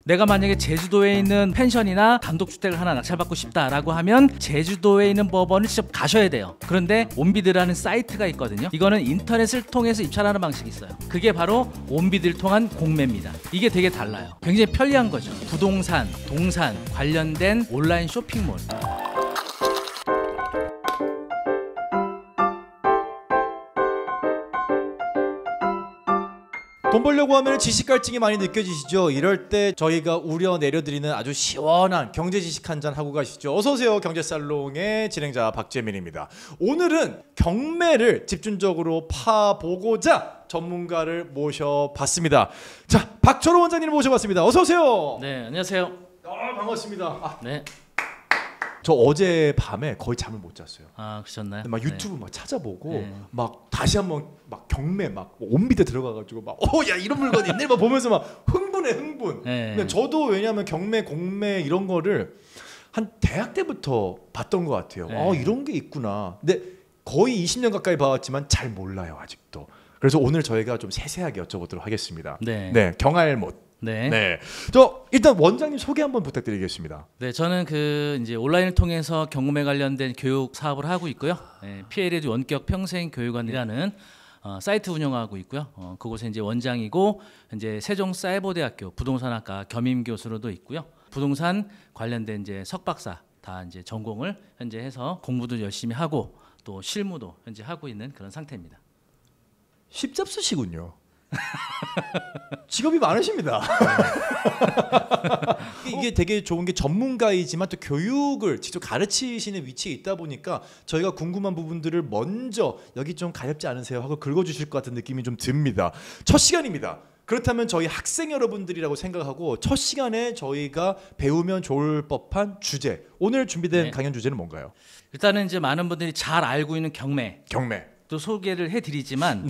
내가 만약에 제주도에 있는 펜션이나 단독주택을 하나 낙찰받고 싶다라고 하면 제주도에 있는 법원을 직접 가셔야 돼요. 그런데 온비드라는 사이트가 있거든요. 이거는 인터넷을 통해서 입찰하는 방식이 있어요. 그게 바로 온비드를 통한 공매입니다. 이게 되게 달라요. 굉장히 편리한 거죠. 부동산, 동산 관련된 온라인 쇼핑몰. 돈 벌려고 하면 지식 갈증이 많이 느껴지시죠? 이럴 때 저희가 우려 내려드리는 아주 시원한 경제 지식 한 잔 하고 가시죠. 어서 오세요. 경제살롱의 진행자 박재민입니다. 오늘은 경매를 집중적으로 파보고자 전문가를 모셔봤습니다. 자, 박철호 원장님을 모셔봤습니다. 어서 오세요. 네, 안녕하세요. 반갑습니다. 네. 저 어제 밤에 거의 잠을 못 잤어요. 아, 그러셨나요? 막 유튜브 막 찾아보고 네. 막 다시 한번 막 경매 막 온비대 들어가가지고 막 야 이런 물건이 있네 막 보면서 막 흥분. 네. 근데 저도 왜냐하면 경매, 공매 이런 거를 한 대학 때부터 봤던 것 같아요. 네. 이런 게 있구나. 근데 거의 20년 가까이 봐왔지만 잘 몰라요 아직도. 그래서 오늘 저희가 좀 세세하게 여쭤보도록 하겠습니다. 네. 경알못. 네. 네. 저 일단 원장님 소개 한번 부탁드리겠습니다. 네, 저는 이제 온라인을 통해서 경매 관련된 교육 사업을 하고 있고요. 네, PLED 원격 평생 교육원이라는 사이트 운영하고 있고요. 그곳에 이제 원장이고 이제 세종사이버대학교 부동산학과 겸임 교수로도 있고요. 부동산 관련된 이제 석박사 다 이제 전공을 현재 해서 공부도 열심히 하고 또 실무도 현재 하고 있는 그런 상태입니다. 십잡수시군요. 직업이 많으십니다. 이게 되게 좋은 게 전문가이지만 또 교육을 직접 가르치시는 위치에 있다 보니까 저희가 궁금한 부분들을 먼저 여기 좀 가렵지 않으세요 하고 긁어주실 것 같은 느낌이 좀 듭니다. 첫 시간입니다. 그렇다면 저희 학생 여러분들이라고 생각하고 첫 시간에 저희가 배우면 좋을 법한 주제, 오늘 준비된 강연 주제는 뭔가요? 일단은 이제 많은 분들이 잘 알고 있는 경매 또 소개를 해드리지만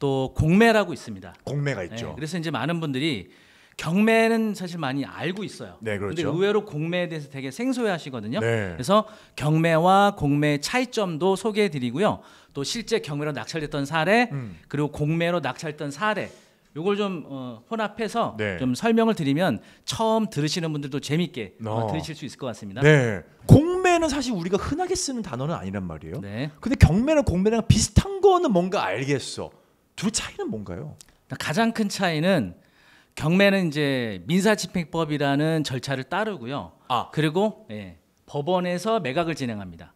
또 공매라고 있습니다. 공매가 있죠. 네, 그래서 이제 많은 분들이 경매는 사실 많이 알고 있어요. 네, 그렇죠. 근데 의외로 공매에 대해서 되게 생소해하시거든요. 네. 그래서 경매와 공매의 차이점도 소개해드리고요. 또 실제 경매로 낙찰됐던 사례, 그리고 공매로 낙찰됐던 사례, 요걸 좀 혼합해서 좀 설명을 드리면 처음 들으시는 분들도 재밌게 들으실 수 있을 것 같습니다. 네. 공매는 사실 우리가 흔하게 쓰는 단어는 아니란 말이에요. 네. 근데 경매랑 공매랑 비슷한 거는 뭔가 알겠어. 둘 차이는 뭔가요? 가장 큰 차이는 경매는 이제 민사집행법이라는 절차를 따르고요. 그리고 법원에서 매각을 진행합니다.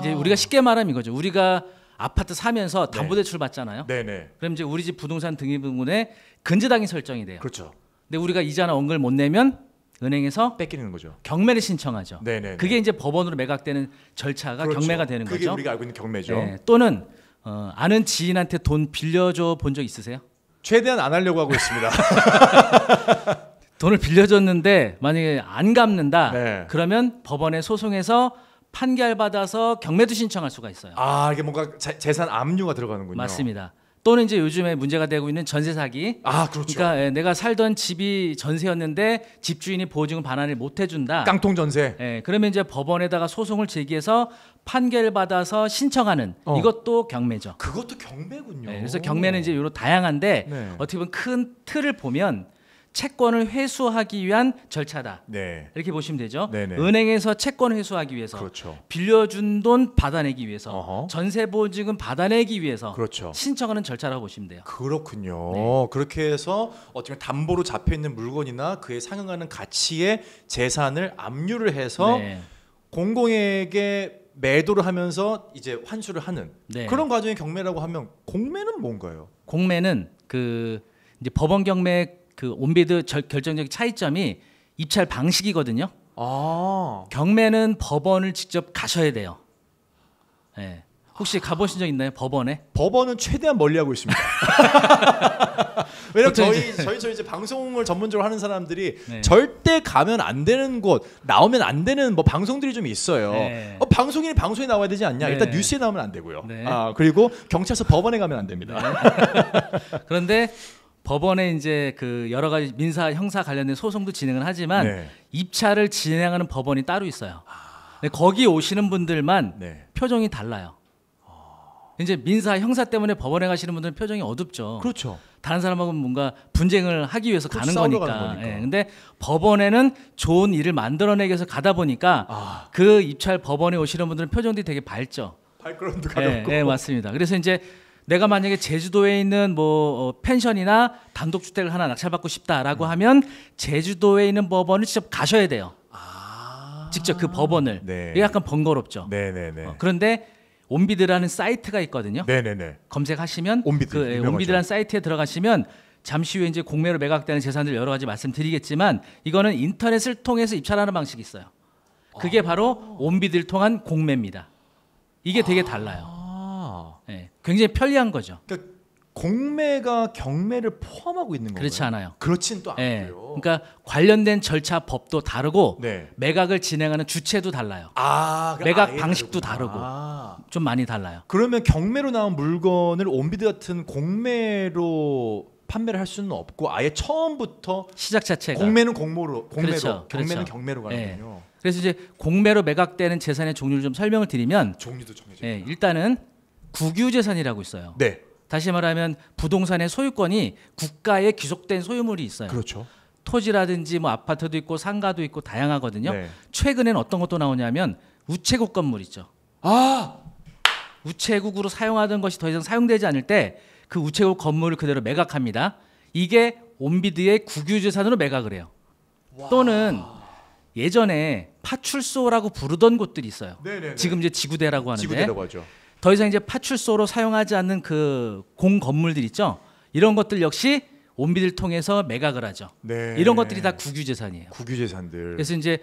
이제 우리가 쉽게 말하면 이거죠. 우리가 아파트 사면서 담보대출 받잖아요. 네네. 그럼 이제 우리 집 부동산 등기부분에 근저당이 설정이 돼요. 그렇죠. 근데 우리가 이자나 원금을 못 내면 은행에서 뺏기는 거죠. 경매를 신청하죠. 네네. 그게 이제 법원으로 매각되는 절차가 경매가 되는 그게 거죠. 우리가 알고 있는 경매죠. 네. 또는 아는 지인한테 돈 빌려줘 본 적 있으세요? 최대한 안 하려고 하고 있습니다. 돈을 빌려줬는데 만약에 안 갚는다. 그러면 법원에 소송해서 판결받아서 경매도 신청할 수가 있어요. 이게 뭔가 재산 압류가 들어가는군요. 맞습니다. 또는 이제 요즘에 문제가 되고 있는 전세 사기. 그렇죠. 그러니까 내가 살던 집이 전세였는데 집주인이 보증 반환을 못 해준다. 깡통 전세. 그러면 이제 법원에다가 소송을 제기해서 판결받아서 신청하는 이것도 경매죠. 그것도 경매군요. 그래서 경매는 이제 여러 다양한데 어떻게 보면 큰 틀을 보면 채권을 회수하기 위한 절차다. 이렇게 보시면 되죠. 은행에서 채권을 회수하기 위해서, 빌려준 돈 받아내기 위해서, 전세 보증금 받아내기 위해서 신청하는 절차라고 보시면 돼요. 그렇군요. 그렇게 해서 어떻게 담보로 잡혀 있는 물건이나 그에 상응하는 가치의 재산을 압류를 해서 공공에게 매도를 하면서 이제 환수를 하는 그런 과정이 경매라고 하면 공매는 뭔가요? 공매는 이제 법원 경매 온비드 결정적인 차이점이 입찰 방식이거든요. 경매는 법원을 직접 가셔야 돼요. 혹시 가보신 적 있나요? 법원에? 법원은 최대한 멀리하고 있습니다. 왜냐면 저희 이제 방송을 전문적으로 하는 사람들이 절대 가면 안 되는 곳, 나오면 안 되는 방송들이 좀 있어요. 방송인이 방송에 나와야 되지 않냐? 일단 뉴스에 나오면 안 되고요. 그리고 경찰서 법원에 가면 안 됩니다. 그런데 법원에 이제 여러 가지 민사, 형사 관련된 소송도 진행을 하지만 입찰을 진행하는 법원이 따로 있어요. 거기 오시는 분들만 표정이 달라요. 이제 민사, 형사 때문에 법원에 가시는 분들은 표정이 어둡죠. 다른 사람하고 뭔가 분쟁을 하기 위해서 그렇죠. 가는 싸우러 거니까. 가는 거니까. 예, 근데 법원에는 좋은 일을 만들어내기 위해서 가다 보니까 그 입찰 법원에 오시는 분들은 표정들이 되게 밝죠. 발걸음도 예, 가볍고. 예, 맞습니다. 그래서 이제 내가 만약에 제주도에 있는 뭐 펜션이나 단독주택을 하나 낙찰받고 싶다라고 하면 제주도에 있는 법원을 직접 가셔야 돼요. 직접 그 법원을. 네. 이게 약간 번거롭죠. 네네네. 그런데 온비드라는 사이트가 있거든요. 네네네. 검색하시면 온비드, 그 유명하죠. 온비드라는 사이트에 들어가시면 잠시 후에 이제 공매로 매각되는 재산들 여러 가지 말씀드리겠지만 이거는 인터넷을 통해서 입찰하는 방식이 있어요. 그게 바로 온비드를 통한 공매입니다. 이게 되게 달라요. 예, 굉장히 편리한 거죠. 그러니까 공매가 경매를 포함하고 있는 건가요? 그렇지 않아요. 그렇진 또 예, 않고요. 그러니까 관련된 절차 법도 다르고 네. 매각을 진행하는 주체도 달라요. 그럼 매각 아예 방식도 다르구나. 좀 많이 달라요. 그러면 경매로 나온 물건을 온비드 같은 공매로 판매를 할 수는 없고 아예 처음부터 시작 자체가 공매는 공매로, 그렇죠, 경매는 그렇죠. 경매로 가는군요. 그래서 이제 공매로 매각되는 재산의 종류를 좀 설명을 드리면 종류도 정해져. 예, 일단은 국유재산이라고 있어요. 네, 다시 말하면 부동산의 소유권이 국가에 귀속된 소유물이 있어요. 그렇죠. 토지라든지 뭐 아파트도 있고 상가도 있고 다양하거든요. 네. 최근에는 어떤 것도 나오냐면 우체국 건물 있죠. 우체국으로 사용하던 것이 더 이상 사용되지 않을 때 그 우체국 건물을 그대로 매각합니다. 이게 온비드의 국유재산으로 매각을 해요. 또는 예전에 파출소라고 부르던 곳들이 있어요. 네네네. 지금 이제 지구대라고 하는데 지구대라고 하죠. 더 이상 이제 파출소로 사용하지 않는 그 공 건물들 있죠. 이런 것들 역시 온비드를 통해서 매각을 하죠. 네. 이런 것들이 다 국유재산이에요. 국유재산들. 그래서 이제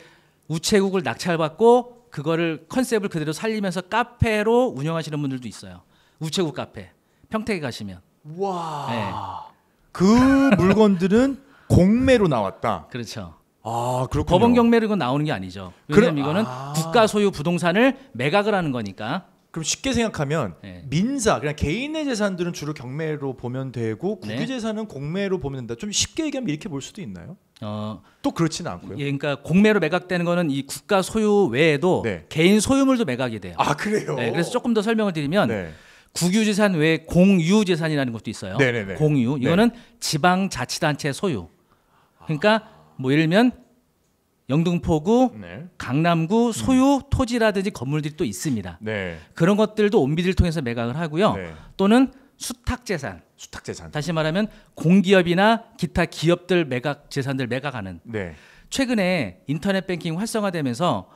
우체국을 낙찰받고 그거를 컨셉을 그대로 살리면서 카페로 운영하시는 분들도 있어요. 우체국 카페. 평택에 가시면. 와. 네. 그 물건들은 공매로 나왔다. 그렇죠. 그렇군요. 법원 경매로 이건 나오는 게 아니죠. 왜냐하면 그럼- 이거는 국가 소유 부동산을 매각을 하는 거니까. 그럼 쉽게 생각하면 네. 민사 그냥 개인의 재산들은 주로 경매로 보면 되고 네. 국유재산은 공매로 보면 된다. 좀 쉽게 얘기하면 이렇게 볼 수도 있나요? 또 그렇지는 않고요. 예, 그러니까 공매로 매각되는 거는 이 국가 소유 외에도 네. 개인 소유물도 매각이 돼요. 그래요. 네, 그래서 조금 더 설명을 드리면 네. 국유재산 외에 공유재산이라는 것도 있어요. 네네네. 공유 이거는 지방자치단체 소유. 그러니까 뭐 예를 들면 영등포구, 네. 강남구 소유 토지라든지 건물들이 또 있습니다. 네. 그런 것들도 온비드를 통해서 매각을 하고요. 네. 또는 수탁재산. 수탁재산. 다시 말하면 공기업이나 기타 기업들 매각 재산들 매각하는. 네. 최근에 인터넷 뱅킹 활성화되면서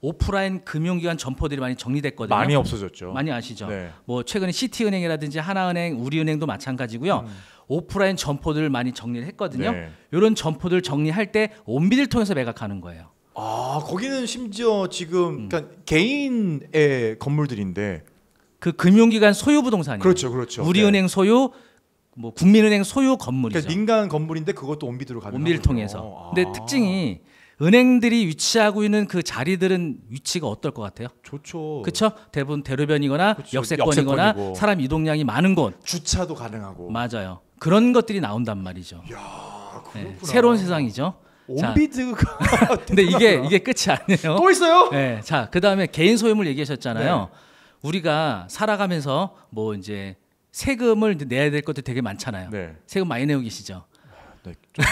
오프라인 금융기관 점포들이 많이 정리됐거든요. 많이 없어졌죠. 많이 아시죠? 네. 뭐 최근에 시티은행이라든지 하나은행, 우리은행도 마찬가지고요. 오프라인 점포들을 많이 정리를 했거든요. 네. 이런 점포들 정리할 때 온비드를 통해서 매각하는 거예요. 거기는 심지어 지금 그러니까 개인의 건물들인데. 그 금융기관 소유 부동산이에요. 그렇죠, 그렇죠. 우리은행 소유, 뭐 국민은행 소유 건물이죠. 그러니까 민간 건물인데 그것도 온비드로 가는 온비드를 거군요. 통해서. 근데 특징이 은행들이 위치하고 있는 그 자리들은 위치가 어떨 것 같아요? 좋죠. 그렇죠? 대부분 대로변이거나 그쵸, 역세권이거나 역세권이고. 사람 이동량이 많은 곳. 주차도 가능하고. 맞아요. 그런 것들이 나온단 말이죠. 네, 그렇구나. 새로운 세상이죠. 자, 온비드가 근데 이게 끝이 아니에요. 또 있어요? 네, 자, 그다음에 개인 소유물 얘기하셨잖아요. 우리가 살아가면서 뭐 이제 세금을 이제 내야 될 것도 되게 많잖아요. 네. 세금 많이 내고 계시죠. 네, 좀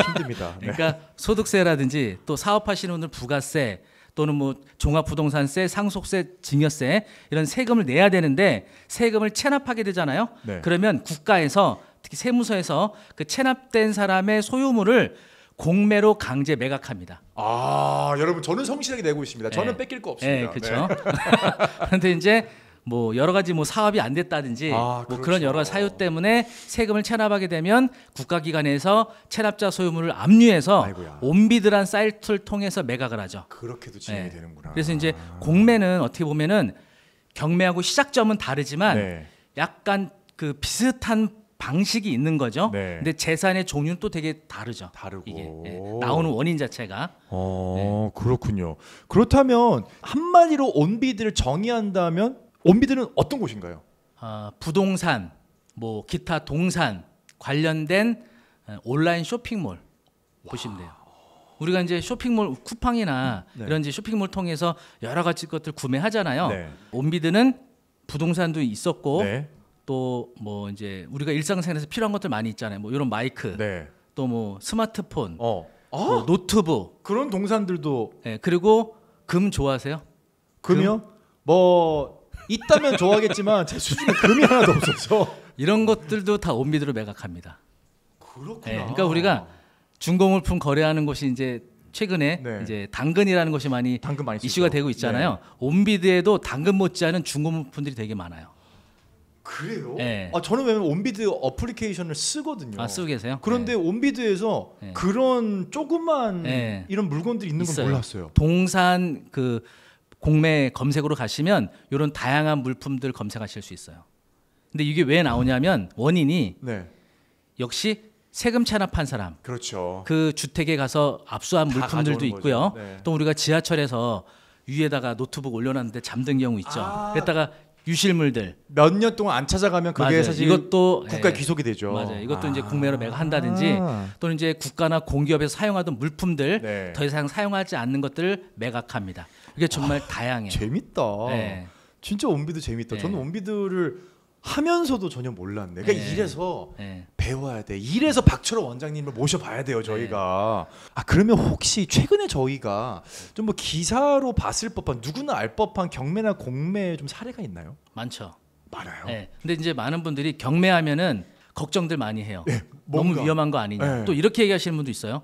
힘듭니다. 네. 그러니까 소득세라든지 또 사업하시는 분들 부가세 또는 뭐 종합부동산세, 상속세, 증여세 이런 세금을 내야 되는데 세금을 체납하게 되잖아요. 네. 그러면 국가에서 특히 세무서에서 그 체납된 사람의 소유물을 공매로 강제 매각합니다. 여러분 저는 성실하게 내고 있습니다. 저는 네. 뺏길 거 없습니다. 네, 그렇죠. 그런데 이제 뭐 여러 가지 뭐 사업이 안 됐다든지 뭐 그렇죠. 그런 여러 사유 때문에 세금을 체납하게 되면 국가기관에서 체납자 소유물을 압류해서 아이고야. 온비드란 사이트를 통해서 매각을 하죠. 그렇게도 진행이 네. 되는구나. 그래서 이제 공매는 어떻게 보면은 경매하고 시작점은 다르지만 네. 약간 그 비슷한 방식이 있는 거죠. 네. 근데 재산의 종류는 또 되게 다르죠. 다르고. 이게 나오는 원인 자체가. 그렇군요. 그렇다면 한마디로 온비드를 정의한다면 온비드는 어떤 곳인가요? 부동산, 뭐 기타 동산 관련된 온라인 쇼핑몰 보시면 돼요. 우리가 이제 쇼핑몰 쿠팡이나 네. 이런 이제 쇼핑몰 통해서 여러 가지 것들 구매하잖아요. 네. 온비드는 부동산도 있었고 네. 또 뭐 이제 우리가 일상생활에서 필요한 것들 많이 있잖아요. 뭐 이런 마이크, 네. 또 뭐 스마트폰, 아, 뭐 노트북, 그런 동산들도 예, 그리고 금 좋아하세요? 금이요? 뭐 있다면 좋아하겠지만 제 수준에 금이 하나도 없어서. 이런 것들도 다 온비드로 매각합니다. 그렇구나. 예, 그러니까 우리가 중고물품 거래하는 곳이 이제 최근에 네. 이제 당근이라는 것이 많이 당근 많이 이슈가 쓰죠. 되고 있잖아요. 온비드에도 당근 못지않은 중고물품들이 되게 많아요. 그래요? 네. 저는 왜냐면 온비드 어플리케이션을 쓰거든요. 아, 쓰고 계세요? 그런데 온비드에서 네. 그런 조그만 네. 이런 물건들이 있는 건 있어요. 몰랐어요. 동산 그 공매 검색으로 가시면 이런 다양한 물품들 검색하실 수 있어요. 근데 이게 왜 나오냐면 원인이 네, 역시 세금 체납한 사람, 그렇죠. 그 주택에 가서 압수한 다 물품들도 가져오는 있고요. 거죠. 네. 또 우리가 지하철에서 위에다가 노트북 올려놨는데 잠든 경우 있죠. 아. 그랬다가 유실물들. 몇 년 동안 안 찾아가면 그게 맞아요. 사실 이것도 국가에 예, 귀속이 되죠. 맞아요. 이것도 이제 국내로 매각한다든지 또는 이제 국가나 공기업에서 사용하던 물품들 네. 더 이상 사용하지 않는 것들을 매각합니다. 이게 정말 다양해요. 재밌다. 네. 진짜 온비드 재밌다. 네. 저는 온비드를 하면서도 전혀 몰랐네. 그러니까 네. 이래서 예. 배워야 돼. 이래서 박철호 원장님을 모셔봐야 돼요, 저희가. 그러면 혹시 최근에 저희가 좀 뭐 기사로 봤을 법한 누구나 알 법한 경매나 공매 좀 사례가 있나요? 많죠. 많아요. 예. 근데 이제 많은 분들이 경매하면은 걱정들 많이 해요. 너무 뭔가. 위험한 거 아니냐. 네. 또 이렇게 얘기하시는 분도 있어요.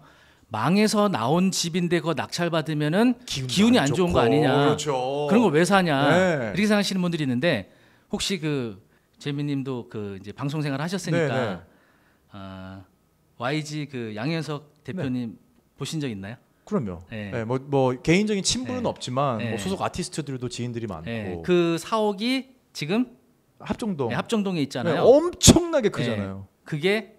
망해서 나온 집인데 그거 낙찰 받으면은 기운이 안 좋은 거 아니냐. 그렇죠. 그런 걸 왜 사냐. 네. 이렇게 생각하시는 분들이 있는데 혹시 그 재민님도 그 이제 방송 생활 하셨으니까 네, 네. YG 그 양현석 대표님 보신 적 있나요? 그럼요. 네. 네, 뭐 개인적인 친분은 네. 없지만 네. 뭐 소속 아티스트들도 지인들이 많고 예. 그 사옥이 지금 합정동 합정동에 네, 있잖아요. 엄청나게 크잖아요. 그게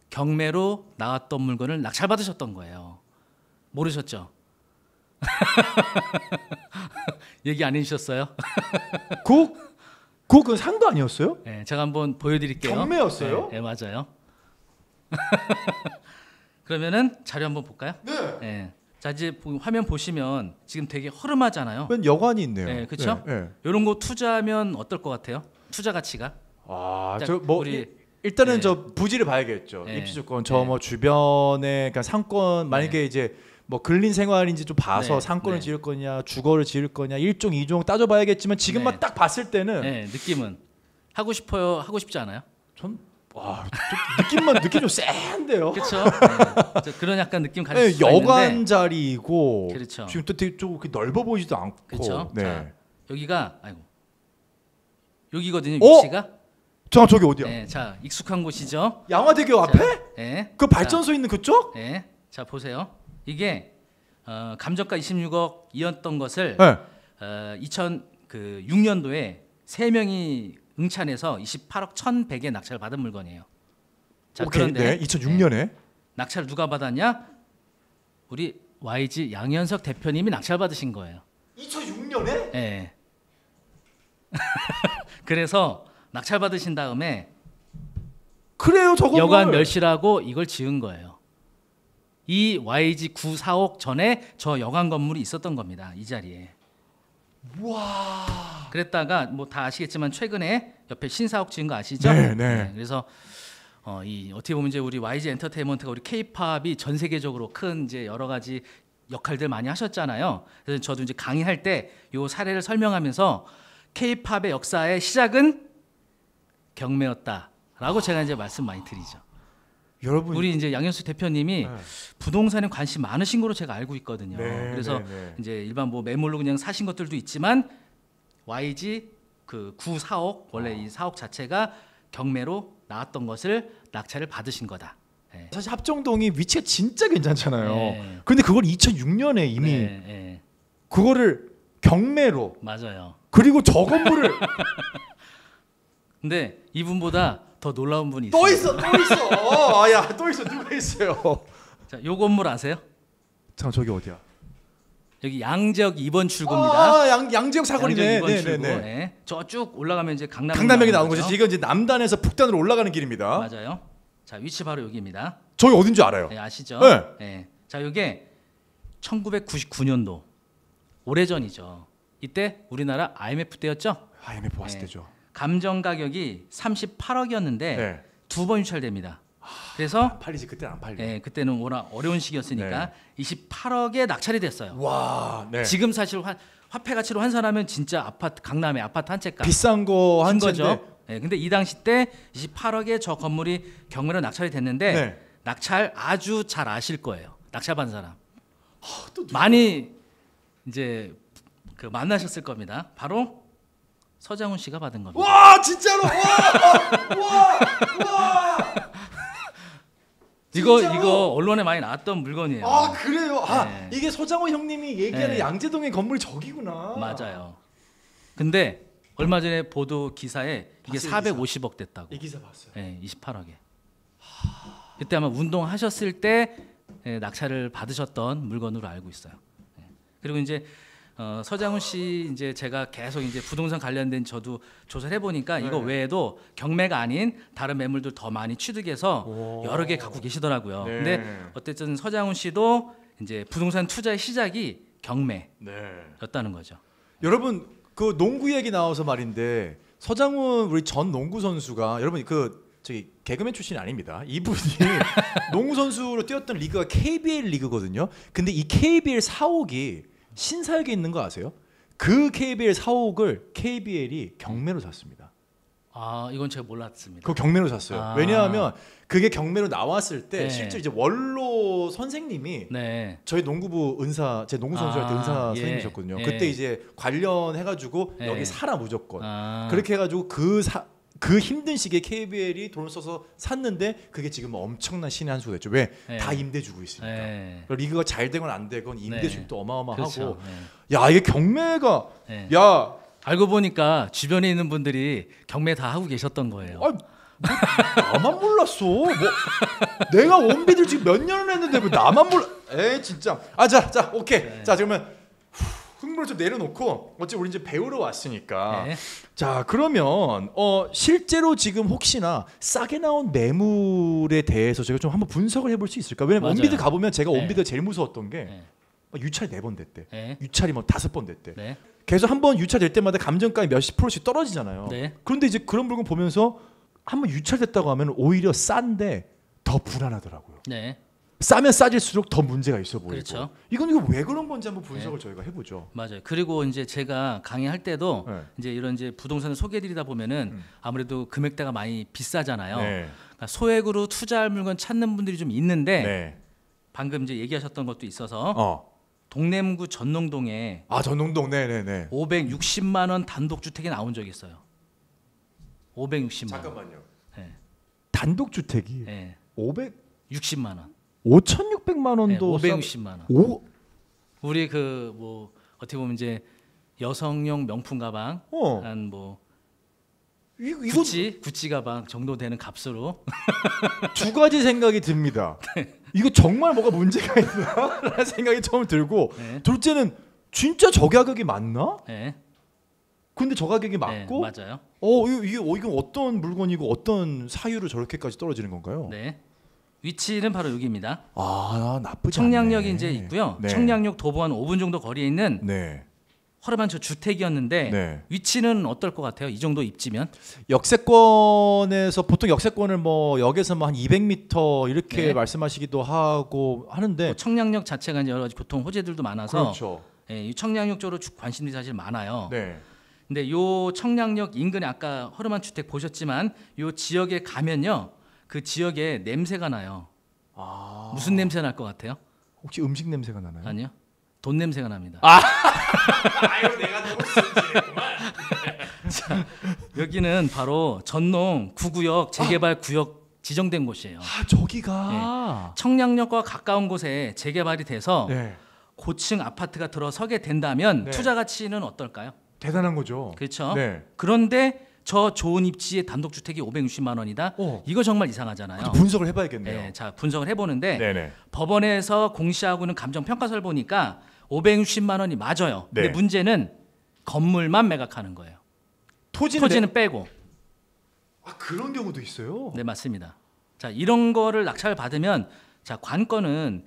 경매로 나왔던 물건을 낙찰 받으셨던 거예요. 모르셨죠? 얘기 안 해주셨어요? 그거 산 거 아니었어요? 네, 제가 한번 보여드릴게요. 경매였어요? 네, 맞아요. 그러면은 자료 한번 볼까요? 네. 네. 자 이제 화면 보시면 지금 되게 허름하잖아요. 웬 여관이 있네요. 네, 그렇죠? 네, 네. 이런 거 투자하면 어떨 것 같아요? 투자 가치가? 자, 저 뭐 우리- 일단은 네. 저 부지를 봐야겠죠. 네. 입지 조건 저 네. 뭐 주변에 그러니까 상권 만약에 이제 뭐 근린 생활인지 좀 봐서 네. 상권을 네. 지을 거냐, 주거를 지을 거냐, 1종, 2종 따져봐야겠지만 지금만 네. 딱 봤을 때는 네, 느낌은 하고 싶어요? 하고 싶지 않아요? 전 느낌 좀 센데요. 그렇죠. 네. 그런 약간 느낌 가질 네, 수가 있는데 여관 자리이고 그렇죠. 지금 또 되게 좀 그렇게 넓어 보이지도 않고. 그렇죠. 네. 자, 여기가 아이고 여기거든요. 어? 위치가. 저 저기 어디야? 네, 자 익숙한 곳이죠. 양화대교 앞에? 네. 그 발전소 있는 그쪽? 자, 자 보세요. 이게 감정가 26억이었던 것을 네. 2006년도에 3명이 응찬해서 28억 1,100에 낙찰 받은 물건이에요. 자, 오케이. 그런데 네. 2006년에. 낙찰 누가 받았냐? 우리 YG 양현석 대표님이 낙찰 받으신 거예요. 2006년에? 예. 그래서 낙찰 받으신 다음에 그래요, 저거. 여관 멸실하고 이걸 지은 거예요. 이 YG 945억 전에 저 여관 건물이 있었던 겁니다. 이 자리에. 와. 그랬다가 뭐 다 아시겠지만 최근에 옆에 신사옥 지은 거 아시죠? 네, 네. 그래서 이 어떻게 보면 이제 우리 YG 엔터테인먼트가 우리 K-팝이 전 세계적으로 큰 이제 여러 가지 역할들 많이 하셨잖아요. 그래서 저도 이제 강의할 때 요 사례를 설명하면서 K-팝의 역사의 시작은 경매였다라고 제가 이제 말씀 많이 드리죠. 여러분 우리 이제 양현수 대표님이 네. 부동산에 관심 많으신 거로 제가 알고 있거든요. 네, 그래서 네, 네. 이제 일반 뭐 매물로 그냥 사신 것들도 있지만 YG 그 9, 4억 원래 이 4억 자체가 경매로 나왔던 것을 낙찰을 받으신 거다. 네. 사실 합정동이 위치가 진짜 괜찮잖아요. 네. 근데 그걸 2006년에 이미 네, 네. 그거를 경매로 맞아요. 그리고 저 건물을 근데 이분보다 더 놀라운 분이 있어요. 또 있어. 야, 또 있어. 누가 있어요? 자, 요 건물 아세요? 잠깐 저기 어디야? 여기 양재역 2번 출구입니다. 양재역 사거리네. 양재역 2번 출구. 네. 네. 저쭉 올라가면 이제 강남역이 나오는 거죠. 지금 이제 남단에서 북단으로 올라가는 길입니다. 맞아요. 자, 위치 바로 여기입니다. 저기 어딘지 알아요. 네, 아시죠? 네. 네. 자, 이게 1999년도 오래전이죠. 이때 우리나라 IMF 때였죠. IMF 왔을 네. 때죠. 감정 가격이 38억이었는데 네. 두 번 유찰됩니다. 그래서 안 팔리지. 그때는 안 팔려. 예, 그때는 워낙 어려운 시기였으니까 28억에 낙찰이 됐어요. 와, 네. 지금 사실 화폐 가치로 환산하면 진짜 아파트 강남의 아파트 한 채 값. 비싼 거 한 거죠. 채인데. 예, 근데 이 당시 때 28억에 저 건물이 경매로 낙찰이 됐는데 네. 낙찰 아주 잘 아실 거예요. 낙찰 받은 사람. 또 많이 이제 그 만나셨을 겁니다. 바로 서장훈 씨가 받은 겁니다. 와, 진짜로. 와. 진짜로? 이거 언론에 많이 나왔던 물건이에요. 아, 그래요. 아, 네. 이게 서장훈 형님이 얘기하는 네. 양재동의 건물 저기구나. 맞아요. 근데 얼마 전에 보도 기사에 이게 봤어요, 450억 됐다고. 이 기사 봤어요. 예, 28억에. 그때 아마 운동하셨을 때 낙찰을 받으셨던 물건으로 알고 있어요. 예. 그리고 이제 서장훈 씨 이제 제가 계속 이제 부동산 관련된 저도 조사를 해보니까 이거 네. 외에도 경매가 아닌 다른 매물들 더 많이 취득해서 오. 여러 개 갖고 계시더라고요. 네. 근데 어쨌든 서장훈 씨도 이제 부동산 투자의 시작이 경매였다는 네. 거죠. 여러분, 그 농구 얘기 나와서 말인데 서장훈 우리 전 농구 선수가 여러분 저기 개그맨 출신이 아닙니다. 이분이 농구 선수로 뛰었던 리그가 KBL 리그거든요. 근데 이 KBL 사옥이 신사역에 있는 거 아세요? 그 KBL 사옥을 KBL이 경매로 샀습니다. 아, 이건 제가 몰랐습니다. 그 경매로 샀어요. 아. 왜냐하면 그게 경매로 나왔을 때 네. 실제 이제 원로 선생님이 네. 저희 농구부 은사, 제 농구 선수 할 때 아, 은사 예. 선생님이셨거든요. 예. 그때 이제 관련해가지고 예. 여기 살아 무조건. 아. 그렇게 해가지고 그 힘든 시기에 KBL이 돈을 써서 샀는데 그게 지금 엄청난 신의 한 수가 됐죠. 왜? 예. 다 임대 주고 있으니까. 예. 리그가 잘 되건 안 되건 임대 네. 수입도 어마어마하고. 그렇죠. 야, 이게 경매가 예. 야, 알고 보니까 주변에 있는 분들이 경매 다 하고 계셨던 거예요. 아, 나만 몰랐어. 뭐 내가 원비들 지금 몇 년을 했는데 뭐 나만 몰라. 에이 진짜. 아, 자, 오케이. 네. 자, 그러면 흥분을 좀 내려놓고 어차피 우리 이제 배우러 왔으니까. 네. 자, 그러면 실제로 지금 혹시나 싸게 나온 매물에 대해서 제가 좀 한번 분석을 해볼 수 있을까? 왜냐면 맞아요. 원비드 가보면 제가 네. 원비드 제일 무서웠던 게 네. 유찰 4번 됐대. 네. 유찰이 뭐 5번 됐대. 네. 계속 한 번 유찰될 때마다 감정가에 몇십 프로씩 떨어지잖아요. 네. 그런데 이제 그런 물건 보면서 한번 유찰됐다고 하면 오히려 싼데 더 불안하더라고요. 네. 싸면 싸질수록 더 문제가 있어 보이고. 그렇죠. 이거 왜 그런 건지 한번 분석을 저희가 해보죠. 맞아요. 그리고 이제 제가 강의할 때도 네. 이제 이런 이제 부동산을 소개해드리다 보면은 아무래도 금액대가 많이 비싸잖아요. 네. 그러니까 소액으로 투자할 물건 찾는 분들이 좀 있는데 네. 방금 이제 얘기하셨던 것도 있어서 동래문구 전농동에 전농동. 네네네. 560만 원 단독 주택이 나온 적이 있어요. 560만 원. 잠깐만요. 네. 단독 주택이 네. 560만 60만 원. 5,600만 네, 원도 560만 원. 우리 그 뭐 어떻게 보면 이제 여성용 명품 가방 어. 한 뭐 이거 구찌 가방 정도 되는 값으로 두 가지 생각이 듭니다. 이거 정말 뭐가 문제가 있나라는 생각이 처음 들고 네. 둘째는 진짜 저 가격이 맞나? 네. 근데 저 가격이 네, 맞고 맞아요. 이게 어떤 물건이고 어떤 사유로 저렇게까지 떨어지는 건가요? 네. 위치는 바로 여기입니다. 아, 나쁘지 청량역이 않네. 이제 있고요. 네. 청량역 도보 한 5분 정도 거리에 있는 네. 허름한 저 주택이었는데 네. 위치는 어떨 것 같아요? 이 정도 입지면? 역세권에서 보통 역세권을 뭐 역에서 뭐 한 200m 이렇게 네. 말씀하시기도 하고 하는데 또 청량역 자체가 이제 여러 가지 교통 호재들도 많아서 그렇죠. 예, 이 청량역 쪽으로 관심들이 사실 많아요. 네. 근데 요 청량역 인근에 아까 허름한 주택 보셨지만 요 지역에 가면요. 그 지역에 냄새가 나요. 아. 무슨 냄새 날 것 같아요? 혹시 음식 냄새가 나나요? 아니요. 돈 냄새가 납니다. 아유, 내가 너무 순진했구만. 자, 여기는 바로 전농 9구역 재개발 구역 지정된 곳이에요. 아, 저기가. 청량역과 가까운 곳에 재개발이 돼서 네. 고층 아파트가 들어서게 된다면 네. 투자 가치는 어떨까요? 대단한 거죠. 그렇죠. 네. 그런데 저 좋은 입지의 단독 주택이 560만 원이다. 이거 정말 이상하잖아요. 분석을 해봐야겠네요. 네, 자 분석을 해보는데 네네. 법원에서 공시하고는 감정 평가서를 보니까 560만 원이 맞아요. 네. 근데 문제는 건물만 매각하는 거예요. 토지는 빼고. 아, 그런 경우도 있어요. 네, 맞습니다. 자, 이런 거를 낙찰을 받으면 자, 관건은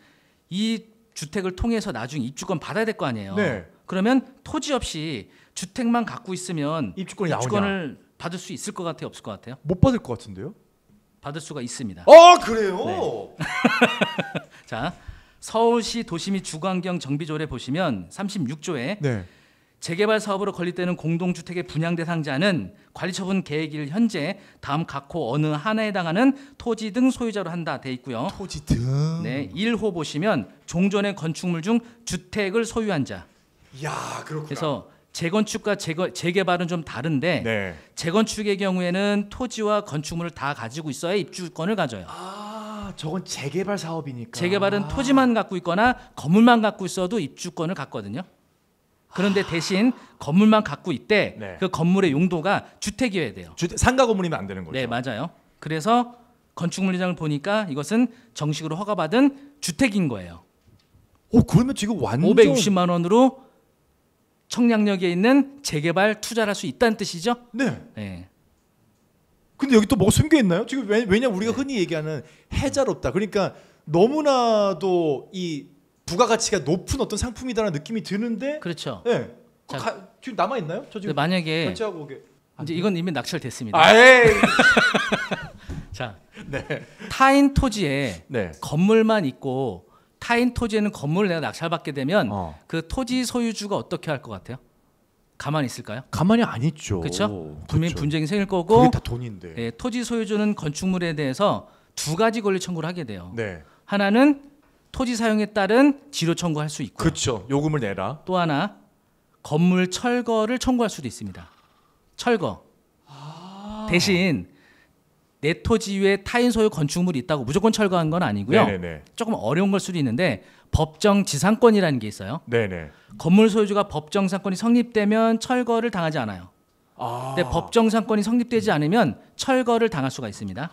이 주택을 통해서 나중에 입주권 받아야 될 거 아니에요. 네. 그러면 토지 없이 주택만 갖고 있으면 입주권이 입주권을 받을 수 있을 것 같아요, 없을 것 같아요? 못 받을 것 같은데요? 받을 수가 있습니다. 그래요? 네. 자, 서울시 도시 및 주거환경 정비조례 보시면 36조에 네. 재개발 사업으로 건립되는 공동주택의 분양 대상자는 관리처분 계획일 현재 다음 각호 어느 하나에 해당하는 토지 등 소유자로 한다 돼 있고요. 토지 등. 네, 1호 보시면 종전의 건축물 중 주택을 소유한 자. 야, 그렇구나. 그래서 재건축과 재개발은 좀 다른데 네. 재건축의 경우에는 토지와 건축물을 다 가지고 있어야 입주권을 가져요. 저건 재개발 사업이니까. 재개발은 토지만 갖고 있거나 건물만 갖고 있어도 입주권을 갖거든요. 그런데 대신 건물만 갖고 있대 네. 그 건물의 용도가 주택이어야 돼요. 상가 건물이면 안 되는 거죠. 네, 맞아요. 그래서 건축물리장을 보니까 이것은 정식으로 허가받은 주택인 거예요. 그러면 지금 완전 560만 원으로 청량역에 있는 재개발 투자를 할 수 있다는 뜻이죠. 네. 네. 근데 여기 또 뭐가 숨겨 있나요? 지금 왜냐 우리가 네. 흔히 얘기하는 해자롭다. 그러니까 너무나도 이 부가가치가 높은 어떤 상품이다라는 느낌이 드는데. 그렇죠. 네. 자, 지금 남아 있나요? 저 근데 지금 만약에 결제하고 오게. 이제 이건 이미 낙찰됐습니다. 아이. 자, 네. 타인 토지에 네. 건물만 있고 타인 토지에는 건물을 내가 낙찰받게 되면 그 토지 소유주가 어떻게 할 것 같아요? 가만히 있을까요? 가만히 안 있죠. 그렇죠. 분명히 그쵸. 분쟁이 생길 그게 거고 다 돈인데. 예, 토지 소유주는 건축물에 대해서 두 가지 권리 청구를 하게 돼요. 네. 하나는 토지 사용에 따른 지료 청구할 수 있고 그렇죠. 요금을 내라. 또 하나 건물 철거를 청구할 수도 있습니다. 철거. 대신 내 토지 위에 타인 소유 건축물이 있다고 무조건 철거한 건 아니고요. 네네네. 조금 어려운 걸 수도 있는데 법정 지상권이라는 게 있어요. 네네. 건물 소유주가 법정 지상권이 성립되면 철거를 당하지 않아요. 근데 법정 지상권이 성립되지 않으면 철거를 당할 수가 있습니다.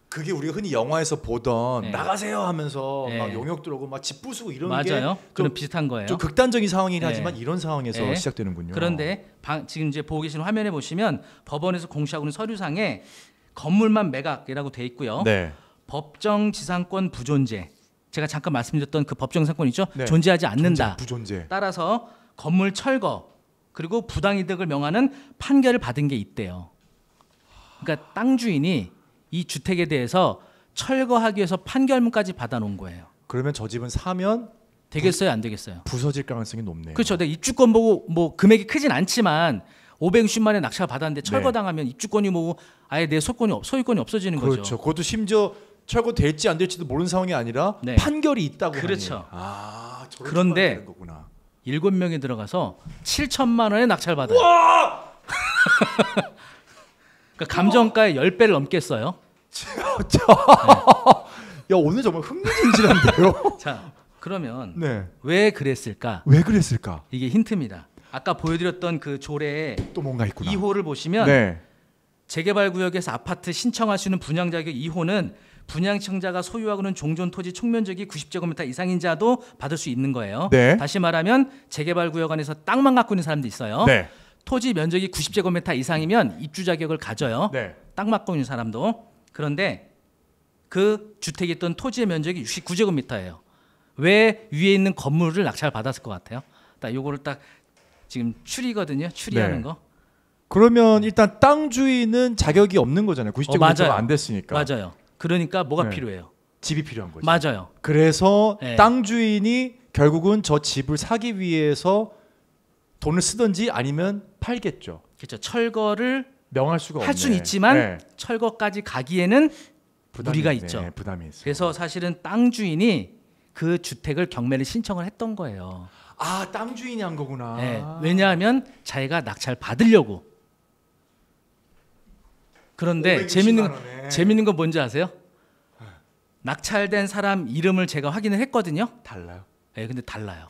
그게 우리가 흔히 영화에서 보던 네. 나가세요 하면서 네. 막 용역 들어오고 막 집 부수고 이런 맞아요. 게 그런 비슷한 거예요. 좀 극단적인 상황이긴 네. 하지만 이런 상황에서 네. 시작되는군요. 그런데 지금 이제 보고 계시는 화면에 보시면 법원에서 공시하고 있는 서류상에 건물만 매각이라고 돼 있고요. 네. 법정 지상권 부존재. 제가 잠깐 말씀드렸던 그 법정 지상권 있죠? 네. 존재하지 않는다. 부존재. 따라서 건물 철거 그리고 부당이득을 명하는 판결을 받은 게 있대요. 그러니까 땅 주인이 이 주택에 대해서 철거하기 위해서 판결문까지 받아놓은 거예요. 그러면 저 집은 사면 되겠어요, 안 되겠어요? 부서질 가능성이 높네요. 그렇죠. 내가 입주권 보고 뭐 금액이 크진 않지만 560만 원에 낙찰 받았는데 철거당하면 입주권이 뭐 아예 내 소유권이 없어지는 거죠. 그렇죠. 그것도 심지어 철거될지 안 될지도 모르는 상황이 아니라 네. 판결이 있다고 그렇죠. 하니. 저런 그런데 식으로 하는 거구나. 7명이 들어가서 7천만 원에 낙찰 받아요. 그러니까 감정가의 10배를 넘게 써요. 야, 오늘 정말 흥미진진한데요. 자, 그러면 네. 왜 그랬을까? 왜 그랬을까? 이게 힌트입니다. 아까 보여드렸던 그 조례의 또 뭔가 있구나. 2호를 보시면 네. 재개발 구역에서 아파트 신청할 수 있는 분양 자격 2호는 분양청자가 소유하고는 종전 토지 총면적이 90제곱미터 이상인 자도 받을 수 있는 거예요. 네. 다시 말하면 재개발 구역 안에서 땅만 갖고 있는 사람도 있어요. 네. 토지 면적이 90제곱미터 이상이면 입주 자격을 가져요. 네. 땅 갖고 있는 사람도. 그런데 그 주택이 있던 토지의 면적이 69제곱미터예요. 왜 위에 있는 건물을 낙찰 받았을 것 같아요? 딱 요거를 딱 지금 추리거든요. 추리하는 네. 거. 그러면 일단 땅 주인은 자격이 없는 거잖아요. 90제곱미터가 맞아요. 안 됐으니까. 맞아요. 그러니까 뭐가 네. 필요해요? 집이 필요한 거죠. 맞아요. 그래서 네. 땅 주인이 결국은 저 집을 사기 위해서 돈을 쓰든지 아니면 팔겠죠. 그렇죠. 철거를 명할 수가 없네. 할 수는 있지만 네. 철거까지 가기에는 부담이 무리가 있네. 있죠. 부담이 있어. 그래서 사실은 땅 주인이 그 주택을 경매를 신청을 했던 거예요. 땅 주인이 한 거구나. 네. 왜냐하면 자기가 낙찰 받으려고. 그런데 560만 원에. 재밌는 건 뭔지 아세요? 낙찰된 사람 이름을 제가 확인을 했거든요. 달라요. 네, 근데 달라요.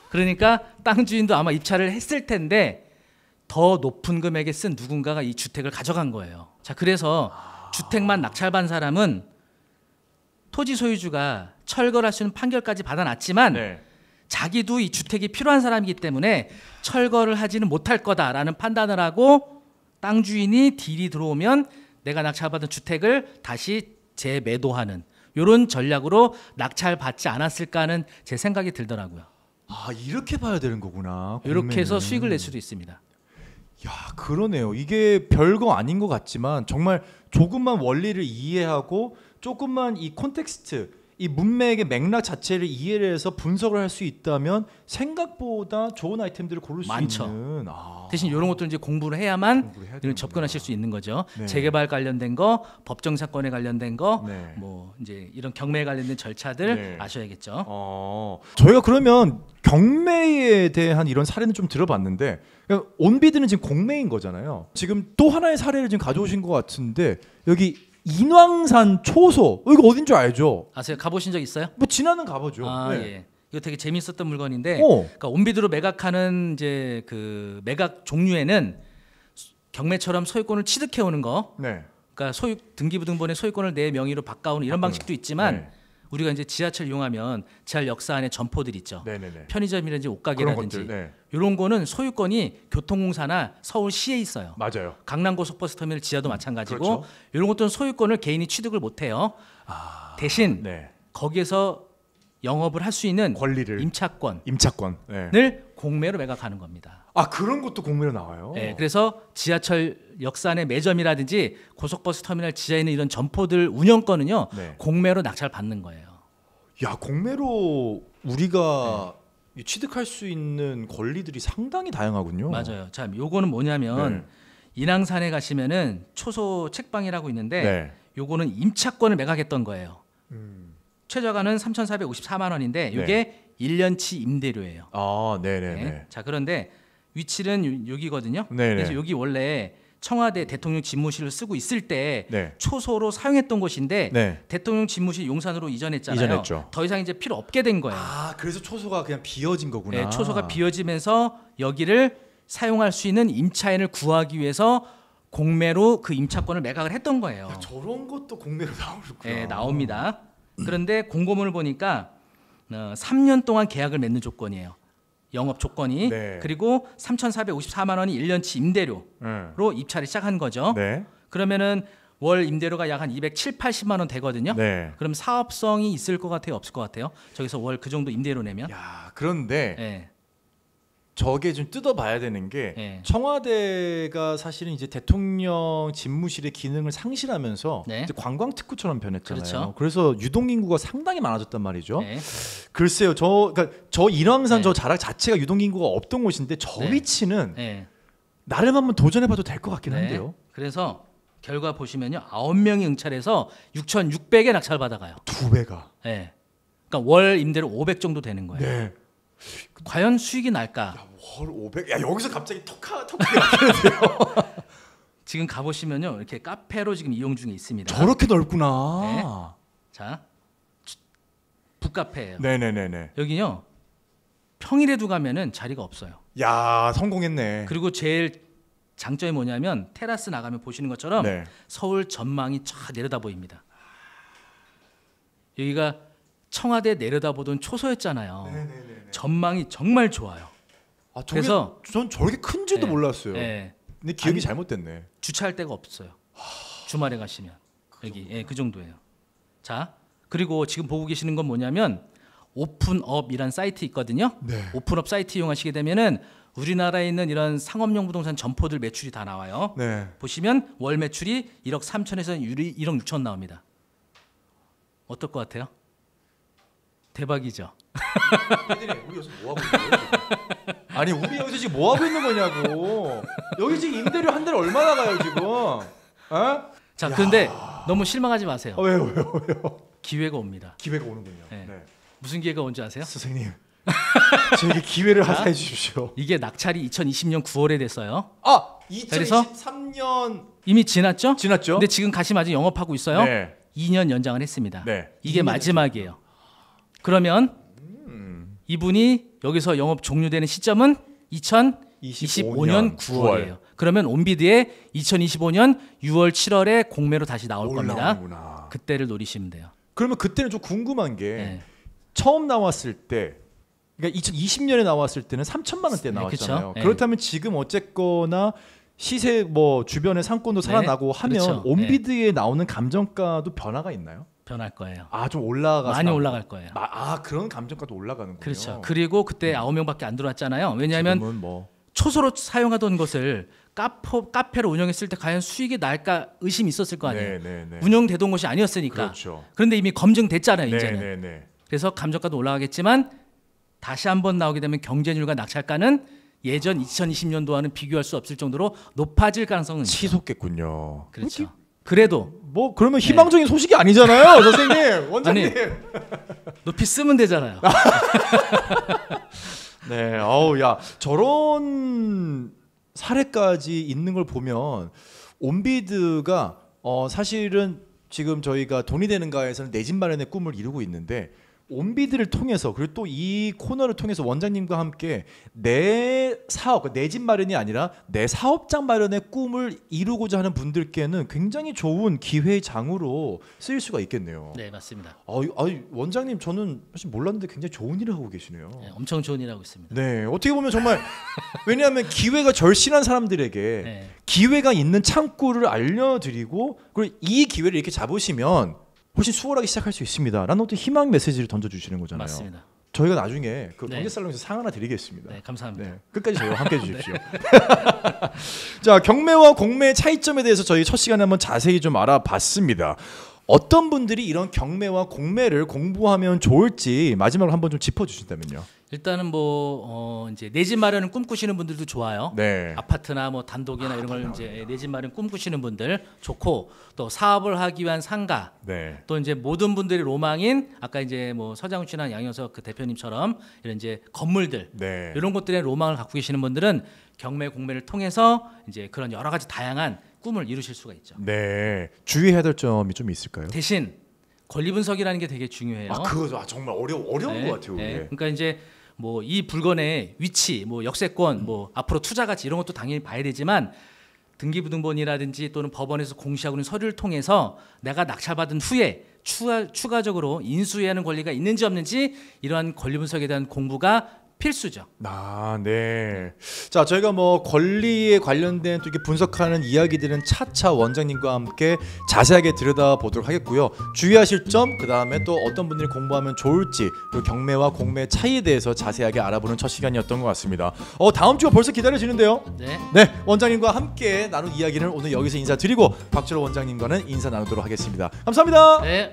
그러니까 땅 주인도 아마 입찰을 했을 텐데 더 높은 금액에 쓴 누군가가 이 주택을 가져간 거예요. 자, 그래서 주택만 낙찰받은 사람은 토지 소유주가 철거를 할 수 있는 판결까지 받아놨지만 네. 자기도 이 주택이 필요한 사람이기 때문에 철거를 하지는 못할 거다라는 판단을 하고 땅 주인이 딜이 들어오면 내가 낙찰받은 주택을 다시 재매도하는 이런 전략으로 낙찰받지 않았을까 하는 제 생각이 들더라고요. 이렇게 봐야 되는 거구나. 이렇게 해서 공매는. 수익을 낼 수도 있습니다. 야, 그러네요. 이게 별거 아닌 것 같지만 정말 조금만 원리를 이해하고 조금만 이 콘텍스트, 이 문맥의 맥락 자체를 이해를 해서 분석을 할 수 있다면 생각보다 좋은 아이템들을 고를 수 많죠. 있는. 대신 이런 것들 이제 공부를 해야만 공부를 해야 이런 접근하실 수 있는 거죠. 네. 재개발 관련된 거, 법정 사건에 관련된 거, 네. 뭐 이제 이런 경매에 관련된 절차들 네. 아셔야겠죠. 저희가 그러면 경매에 대한 이런 사례는 좀 들어봤는데 그러니까 온비드는 지금 공매인 거잖아요. 지금 또 하나의 사례를 지금 가져오신 것 같은데 여기 인왕산 초소 이거 어딘 줄 알죠? 아세요? 가보신 적 있어요? 뭐 지나는 가보죠. 아 네. 예. 이거 되게 재밌었던 물건인데, 오. 그러니까 온비드로 매각하는 이제 그 매각 종류에는 경매처럼 소유권을 취득해 오는 거, 네. 그러니까 소유 등기부등본의 소유권을 내 명의로 바꿔오는 이런 방식도 있지만 네. 우리가 이제 지하철 이용하면 지하철 역사 안에 점포들 있죠. 네네네. 편의점이라든지 그런 옷가게라든지 것들. 네. 이런 거는 소유권이 교통공사나 서울시에 있어요. 맞아요. 강남고속버스 터미널 지하도 마찬가지고 그렇죠. 이런 것들은 소유권을 개인이 취득을 못해요. 대신 네. 거기에서 영업을 할 수 있는 권리를 임차권을 네. 공매로 매각하는 겁니다. 아 그런 것도 공매로 나와요. 네, 그래서 지하철 역산의 매점이라든지 고속버스 터미널 지하에 있는 이런 점포들 운영권은요 네. 공매로 낙찰 받는 거예요. 야 공매로 우리가 취득할 수 있는 권리들이 상당히 다양하군요. 맞아요. 자, 요거는 뭐냐면 네. 인왕산에 가시면은 초소 책방이라고 있는데 네. 요거는 임차권을 매각했던 거예요. 최저가는 3,454만 원인데 이게 1년치 임대료예요. 아 네네네. 네. 자, 그런데 위치는 여기거든요. 네네. 그래서 여기 원래 청와대 대통령 집무실을 쓰고 있을 때 네. 초소로 사용했던 곳인데 네. 대통령 집무실 용산으로 이전했잖아요. 이전했죠. 더 이상 이제 필요 없게 된 거예요. 아 그래서 초소가 그냥 비어진 거구나. 네, 초소가 비어지면서 여기를 사용할 수 있는 임차인을 구하기 위해서 공매로 그 임차권을 매각을 했던 거예요. 저런 것도 공매로 나오는구나. 네, 나옵니다. 그런데 공고문을 보니까 3년 동안 계약을 맺는 조건이에요. 영업 조건이. 네. 그리고 3,454만 원이 1년치 임대료로 네. 입찰을 시작한 거죠. 네. 그러면은 월 임대료가 약 한 207, 80만 원 되거든요. 네. 그럼 사업성이 있을 것 같아요, 없을 것 같아요? 저기서 월 그 정도 임대료 내면? 야 그런데 네. 저게 좀 뜯어봐야 되는 게 네. 청와대가 사실은 이제 대통령 집무실의 기능을 상실하면서 네. 이제 관광 특구처럼 변했잖아요. 그렇죠. 그래서 유동 인구가 상당히 많아졌단 말이죠. 네. 글쎄요, 그러니까 저 인왕산 네. 저 자락 자체가 유동 인구가 없던 곳인데 저 네. 위치는 네. 나름 한번 도전해봐도 될 것 같긴 네. 한데요. 그래서 결과 보시면요, 9명이 응찰해서 6,600에 낙찰 받아가요. 2배가. 네. 그러니까 월 임대료 500 정도 되는 거예요. 네. 과연 수익이 날까? 월 500. 야 여기서 갑자기 턱하게 막히는데요. 지금 가보시면요, 이렇게 카페로 지금 이용 중에 있습니다. 저렇게 넓구나. 자, 북카페예요. 네네네네. 여기요, 평일에도 가면은 자리가 없어요. 야 성공했네. 그리고 제일 장점이 뭐냐면 테라스 나가면 보시는 것처럼 네. 서울 전망이 쫙 내려다 보입니다. 여기가 청와대 내려다보던 초소였잖아요. 네네네. 전망이 정말 좋아요. 아, 그래서 전 저렇게 큰지도 네. 몰랐어요. 네. 근데 기억이 아니, 잘못됐네. 주차할 데가 없어요. 주말에 가시면 여기 그 정도예요. 자, 그리고 지금 보고 계시는 건 뭐냐면 오픈업이란 사이트 있거든요. 네. 오픈업 사이트 이용하시게 되면은 우리나라에 있는 이런 상업용 부동산 점포들 매출이 다 나와요. 네. 보시면 월 매출이 1억 3천에서 1억 6천 나옵니다. 어떨 것 같아요? 대박이죠. 우리 여기서 뭐 하고 있는 거야? 아니 우리 여기서 지금 뭐 하고 있는 거냐고. 여기 지금 임대료 한 달에 얼마 나가요 지금? 어? 자, 그런데 너무 실망하지 마세요. 왜요? 기회가 옵니다. 기회가 오는군요. 네. 네. 무슨 기회가 온지 아세요? 선생님, 저에게 기회를 자. 하사해 주십시오. 이게 낙찰이 2020년 9월에 됐어요. 아, 그래서? 2023년 이미 지났죠? 지났죠? 근데 지금 가시면 아직 영업하고 있어요. 네. 2년 연장을 했습니다. 네. 이게 2년 마지막이에요. 그러면 이분이 여기서 영업 종료되는 시점은 2025년 9월이에요. 그러면 온비드에 2025년 6월 7월에 공매로 다시 나올 겁니다. 올라오는구나. 그때를 노리시면 돼요. 그러면 그때는 좀 궁금한 게 네. 처음 나왔을 때, 그러니까 2020년에 나왔을 때는 3천만 원대 나왔잖아요. 그쵸? 그렇다면 지금 어쨌거나 시세 뭐 주변의 상권도 살아나고 하면 그렇죠. 온비드에 나오는 감정가도 변화가 있나요? 변할 거예요. 아, 좀 올라가서 많이 올라갈 거예요. 아, 그런 감정가도 올라가는군요. 그렇죠. 그리고 그때 9명밖에 안 들어왔잖아요. 왜냐하면 지금은 뭐 초소로 사용하던 것을 카페로 운영했을 때 과연 수익이 날까 의심이 있었을 거 아니에요. 네. 운영되던 것이 아니었으니까. 그렇죠. 그런데 이미 검증됐잖아요. 이제는. 네. 그래서 감정가도 올라가겠지만 다시 한번 나오게 되면 경쟁률과 낙찰가는 예전 2020년도와는 비교할 수 없을 정도로 높아질 가능성은 있죠. 치솟겠군요. 그렇죠. 그래도 뭐 그러면 희망적인 소식이 아니잖아요, 선생님, 원장님. 높이 쓰면 되잖아요. 네, 어우 야 저런 사례까지 있는 걸 보면 온비드가 사실은 지금 저희가 돈이 되는가에서는 내 집 마련의 꿈을 이루고 있는데 온비드를 통해서 그리고 또 이 코너를 통해서 원장님과 함께 내 사업, 내 집 마련이 아니라 내 사업장 마련의 꿈을 이루고자 하는 분들께는 굉장히 좋은 기회의 장으로 쓰일 수가 있겠네요. 네, 맞습니다. 원장님 저는 사실 몰랐는데 굉장히 좋은 일을 하고 계시네요. 네, 엄청 좋은 일 하고 있습니다. 네, 어떻게 보면 정말 왜냐하면 기회가 절실한 사람들에게 네. 기회가 있는 창구를 알려드리고 그리고 이 기회를 이렇게 잡으시면 훨씬 수월하게 시작할 수 있습니다. 라는 어떤 희망 메시지를 던져주시는 거잖아요. 맞습니다. 저희가 나중에 그 네. 관계살롱에서 상 하나 드리겠습니다. 네, 감사합니다. 네, 끝까지 저희와 함께해 주십시오. 자, 경매와 공매의 차이점에 대해서 저희 첫 시간에 한번 자세히 좀 알아봤습니다. 어떤 분들이 이런 경매와 공매를 공부하면 좋을지 마지막으로 한번 좀 짚어주신다면요. 일단은 이제 내 집 마련을 꿈꾸시는 분들도 좋아요. 네. 아파트나 뭐 단독이나 이런 걸 이제 내 집 마련 꿈꾸시는 분들 좋고, 또 사업을 하기 위한 상가, 네. 또 이제 모든 분들의 로망인 아까 이제 뭐 서장훈 씨나 양효석 그 대표님처럼 이런 이제 건물들 네. 이런 것들의 로망을 갖고 계시는 분들은 경매 공매를 통해서 이제 그런 여러 가지 다양한 꿈을 이루실 수가 있죠. 네. 주의해야 될 점이 좀 있을까요? 대신 권리 분석이라는 게 되게 중요해요. 그거 정말 어려운 네, 것 같아요. 네. 그게. 그러니까 이제 뭐 이 물건의 위치, 뭐 역세권, 뭐 앞으로 투자 가치 이런 것도 당연히 봐야 되지만 등기부등본이라든지 또는 법원에서 공시하고 있는 서류를 통해서 내가 낙찰받은 후에 추가적으로 인수해야 하는 권리가 있는지 없는지 이러한 권리 분석에 대한 공부가 필수죠. 네. 자, 저희가 뭐 권리에 관련된 또 이렇게 분석하는 이야기들은 차차 원장님과 함께 자세하게 들여다보도록 하겠고요. 주의하실 점, 그 다음에 또 어떤 분들이 공부하면 좋을지, 그리고 경매와 공매의 차이에 대해서 자세하게 알아보는 첫 시간이었던 것 같습니다. 다음 주가 벌써 기다려지는데요. 네. 원장님과 함께 나눈 이야기는 오늘 여기서 인사드리고 박철호 원장님과는 인사 나누도록 하겠습니다. 감사합니다. 네.